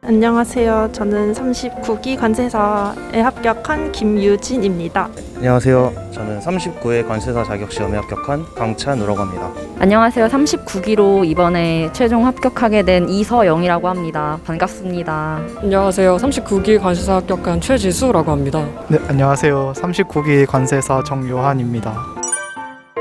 안녕하세요. 저는 39기 관세사에 합격한 김유진입니다. 안녕하세요. 저는 39회 관세사 자격시험에 합격한 강찬우라고 합니다. 안녕하세요. 39기로 이번에 최종 합격하게 된 이서영이라고 합니다. 반갑습니다. 안녕하세요. 39기 관세사 합격한 최지수라고 합니다. 네, 안녕하세요. 39기 관세사 정요한입니다.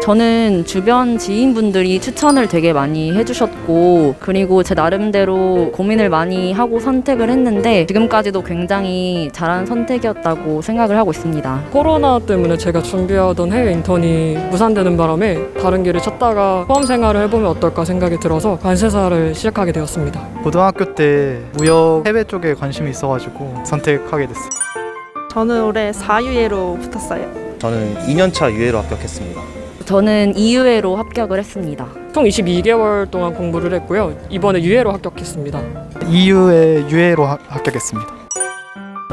저는 주변 지인분들이 추천을 되게 많이 해주셨고, 그리고 제 나름대로 고민을 많이 하고 선택을 했는데 지금까지도 굉장히 잘한 선택이었다고 생각을 하고 있습니다. 코로나 때문에 제가 준비하던 해외 인턴이 무산되는 바람에 다른 길을 찾다가 포함 생활을 해보면 어떨까 생각이 들어서 관세사를 시작하게 되었습니다. 고등학교 때 무역 해외 쪽에 관심이 있어가지고 선택하게 됐어요. 저는 올해 4유예로 붙었어요. 저는 2년차 유예로 합격했습니다. 저는 2유예로 합격을 했습니다. 총 22개월 동안 공부를 했고요. 이번에 유예로 합격했습니다. 2유에 유예로 합격했습니다.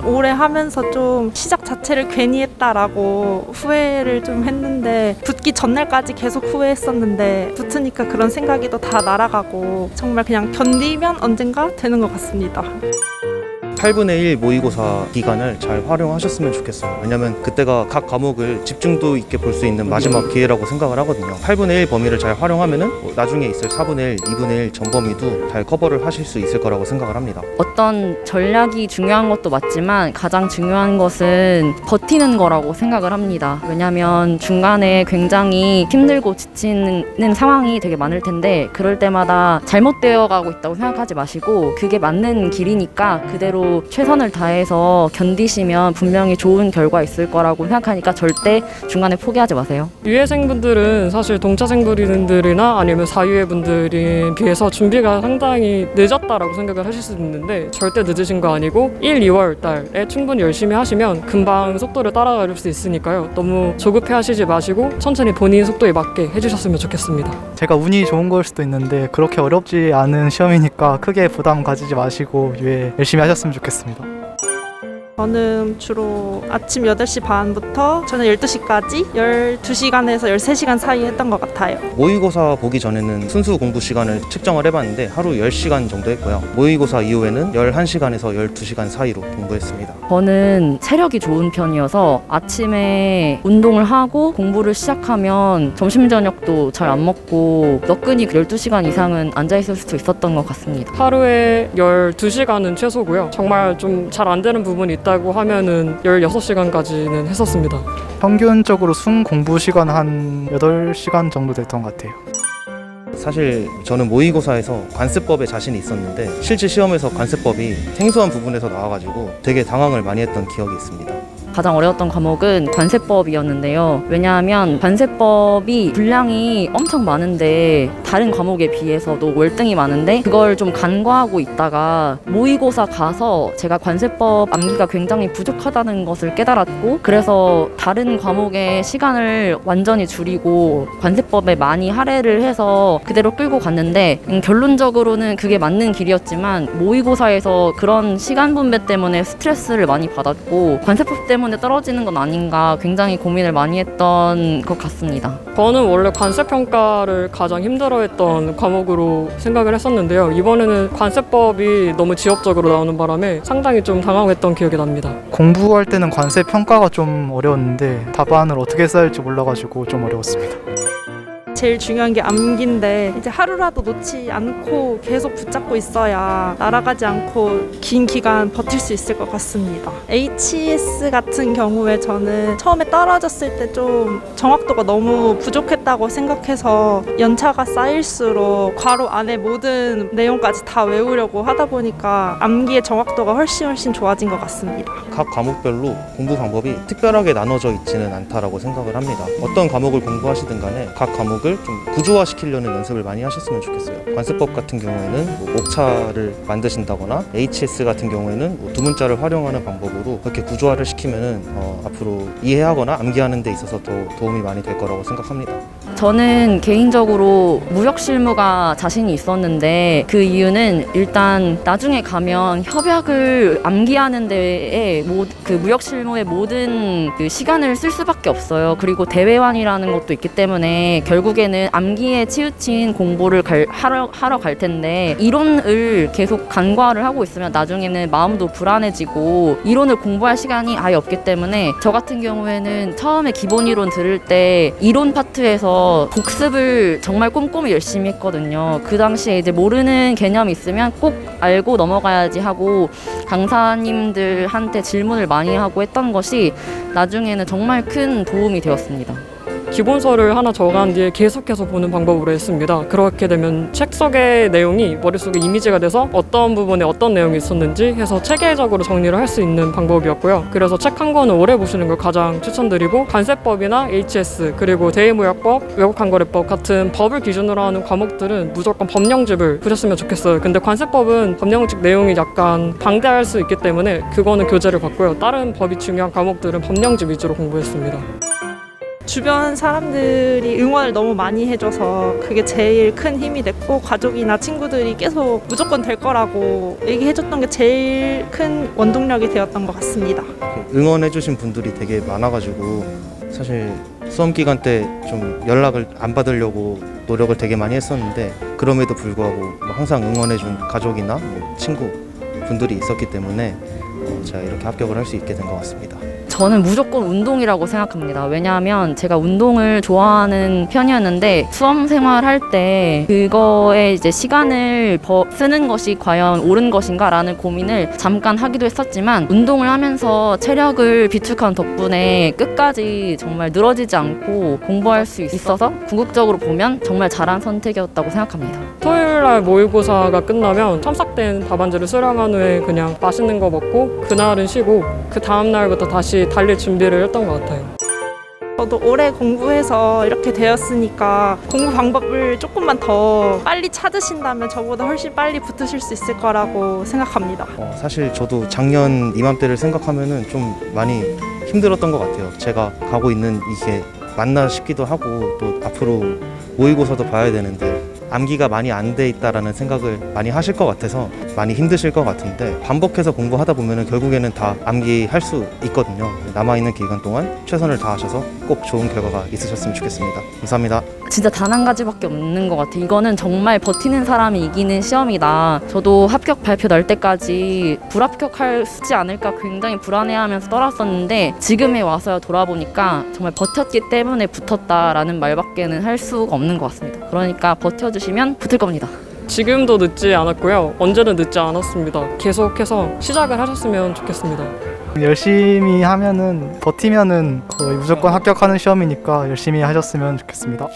올해 하면서 좀 시작 자체를 괜히 했다라고 후회를 좀 했는데, 붙기 전날까지 계속 후회했었는데 붙으니까 그런 생각이 또 다 날아가고 정말 그냥 견디면 언젠가 되는 것 같습니다. 8분의 1 모의고사 기간을 잘 활용하셨으면 좋겠어요. 왜냐면 그때가 각 과목을 집중도 있게 볼 수 있는 마지막 기회라고 생각을 하거든요. 8분의 1 범위를 잘 활용하면은 나중에 있을 4분의 1, 2분의 1 전범위도 잘 커버를 하실 수 있을 거라고 생각을 합니다. 어떤 전략이 중요한 것도 맞지만 가장 중요한 것은 버티는 거라고 생각을 합니다. 왜냐하면 중간에 굉장히 힘들고 지치는 상황이 되게 많을 텐데, 그럴 때마다 잘못되어 가고 있다고 생각하지 마시고 그게 맞는 길이니까 그대로 최선을 다해서 견디시면 분명히 좋은 결과 있을 거라고 생각하니까 절대 중간에 포기하지 마세요. 유예생분들은 사실 동차생분들이나 아니면 4유예분들에 비해서 준비가 상당히 늦었다라고 생각을 하실 수 있는데 절대 늦으신 거 아니고 1, 2월 달에 충분히 열심히 하시면 금방 속도를 따라갈 수 있으니까요. 너무 조급해 하시지 마시고 천천히 본인 속도에 맞게 해주셨으면 좋겠습니다. 제가 운이 좋은 걸 수도 있는데 그렇게 어렵지 않은 시험이니까 크게 부담 가지지 마시고 유예 열심히 하셨으면 좋겠습니다. 저는 주로 아침 8시 반부터 저는 12시까지 12시간에서 13시간 사이 했던 것 같아요. 모의고사 보기 전에는 순수 공부 시간을 측정을 해봤는데 하루 10시간 정도 했고요. 모의고사 이후에는 11시간에서 12시간 사이로 공부했습니다. 저는 체력이 좋은 편이어서 아침에 운동을 하고 공부를 시작하면 점심 저녁도 잘 안 먹고 너끈히 12시간 이상은 앉아있을 수도 있었던 것 같습니다. 하루에 12시간은 최소고요. 정말 좀 잘 안 되는 부분이 있다고 하면은 16시간까지는 했었습니다. 평균적으로 순 공부 시간 한 8시간 정도 됐던 것 같아요. 사실 저는 모의고사에서 관세법에 자신이 있었는데 실제 시험에서 관세법이 생소한 부분에서 나와가지고 되게 당황을 많이 했던 기억이 있습니다. 가장 어려웠던 과목은 관세법이었는데요. 왜냐하면 관세법이 분량이 엄청 많은데 다른 과목에 비해서도 월등히 많은데 그걸 좀 간과하고 있다가 모의고사 가서 제가 관세법 암기가 굉장히 부족하다는 것을 깨달았고, 그래서 다른 과목의 시간을 완전히 줄이고 관세법에 많이 할애를 해서 그대로 끌고 갔는데, 결론적으로는 그게 맞는 길이었지만 모의고사에서 그런 시간 분배 때문에 스트레스를 많이 받았고 관세법 때문에 떨어지는 건 아닌가 굉장히 고민을 많이 했던 것 같습니다. 저는 원래 관세평가를 가장 힘들어했던 과목으로 생각을 했었는데요. 이번에는 관세법이 너무 지엽적으로 나오는 바람에 상당히 좀 당황했던 기억이 납니다. 공부할 때는 관세 평가가 좀 어려웠는데 답안을 어떻게 써야 할지 몰라가지고 좀 어려웠습니다. 제일 중요한 게 암기인데, 이제 하루라도 놓지 않고 계속 붙잡고 있어야 날아가지 않고 긴 기간 버틸 수 있을 것 같습니다. HS 같은 경우에 저는 처음에 떨어졌을 때 좀 정확도가 너무 부족했다고 생각해서 연차가 쌓일수록 괄호 안에 모든 내용까지 다 외우려고 하다 보니까 암기의 정확도가 훨씬 좋아진 것 같습니다. 각 과목별로 공부 방법이 특별하게 나눠져 있지는 않다라고 생각을 합니다. 어떤 과목을 공부하시든 간에 각 과목을 좀 구조화시키려는 연습을 많이 하셨으면 좋겠어요. 관세법 같은 경우에는 목차를 만드신다거나 HS 같은 경우에는 두문자를 활용하는 방법으로 그렇게 구조화를 시키면은 앞으로 이해하거나 암기하는 데 있어서 더 도움이 많이 될 거라고 생각합니다. 저는 개인적으로 무역 실무가 자신이 있었는데 그 이유는 일단 나중에 가면 협약을 암기하는 데에 그 무역 실무의 모든 그 시간을 쓸 수밖에 없어요. 그리고 대외환이라는 것도 있기 때문에 결국에는 암기에 치우친 공부를 하러 갈 텐데 이론을 계속 간과를 하고 있으면 나중에는 마음도 불안해지고 이론을 공부할 시간이 아예 없기 때문에 저 같은 경우에는 처음에 기본 이론 들을 때 이론 파트에서 복습을 정말 꼼꼼히 열심히 했거든요. 그 당시에 이제 모르는 개념이 있으면 꼭 알고 넘어가야지 하고 강사님들한테 질문을 많이 하고 했던 것이 나중에는 정말 큰 도움이 되었습니다. 기본서를 하나 적어간 뒤에 계속해서 보는 방법으로 했습니다. 그렇게 되면 책 속의 내용이 머릿속에 이미지가 돼서 어떤 부분에 어떤 내용이 있었는지 해서 체계적으로 정리를 할 수 있는 방법이었고요. 그래서 책 한 권을 오래 보시는 걸 가장 추천드리고 관세법이나 HS 그리고 대의무역법, 외국한거래법 같은 법을 기준으로 하는 과목들은 무조건 법령집을 보셨으면 좋겠어요. 근데 관세법은 법령집 내용이 약간 방대할 수 있기 때문에 그거는 교재를 봤고요. 다른 법이 중요한 과목들은 법령집 위주로 공부했습니다. 주변 사람들이 응원을 너무 많이 해줘서 그게 제일 큰 힘이 됐고 가족이나 친구들이 계속 무조건 될 거라고 얘기해줬던 게 제일 큰 원동력이 되었던 것 같습니다. 응원해주신 분들이 되게 많아가지고 사실 수험 기간 때 좀 연락을 안 받으려고 노력을 되게 많이 했었는데 그럼에도 불구하고 항상 응원해준 가족이나 친구 분들이 있었기 때문에 제가 이렇게 합격을 할 수 있게 된 것 같습니다. 저는 무조건 운동이라고 생각합니다. 왜냐하면 제가 운동을 좋아하는 편이었는데 수험 생활할 때 그거에 이제 시간을 쓰는 것이 과연 옳은 것인가라는 고민을 잠깐 하기도 했었지만 운동을 하면서 체력을 비축한 덕분에 끝까지 정말 늘어지지 않고 공부할 수 있어서 궁극적으로 보면 정말 잘한 선택이었다고 생각합니다. 토요일날 모의고사가 끝나면 첨삭된 답안지를 수령한 후에 그냥 맛있는 거 먹고 그날은 쉬고 그 다음날부터 다시 달릴 준비를 했던 것 같아요. 저도 오래 공부해서 이렇게 되었으니까 공부 방법을 조금만 더 빨리 찾으신다면 저보다 훨씬 빨리 붙으실 수 있을 거라고 생각합니다. 사실 저도 작년 이맘때를 생각하면은 좀 많이 힘들었던 것 같아요. 제가 가고 있는 이게 맞나 싶기도 하고 또 앞으로 모의고사도 봐야 되는데 암기가 많이 안 돼 있다라는 생각을 많이 하실 것 같아서 많이 힘드실 것 같은데 반복해서 공부하다 보면은 결국에는 다 암기할 수 있거든요. 남아있는 기간 동안 최선을 다하셔서 꼭 좋은 결과가 있으셨으면 좋겠습니다. 감사합니다. 진짜 단 한 가지밖에 없는 것 같아요. 이거는 정말 버티는 사람이 이기는 시험이다. 저도 합격 발표 날 때까지 불합격할 수 있지 않을까 굉장히 불안해하면서 떨었었는데 지금에 와서 돌아보니까 정말 버텼기 때문에 붙었다라는 말밖에는 할 수가 없는 것 같습니다. 그러니까 버텨주시면 붙을 겁니다. 지금도 늦지 않았고요. 언제는 늦지 않았습니다. 계속해서 시작을 하셨으면 좋겠습니다. 열심히 하면은 버티면은 거의 무조건 합격하는 시험이니까 열심히 하셨으면 좋겠습니다.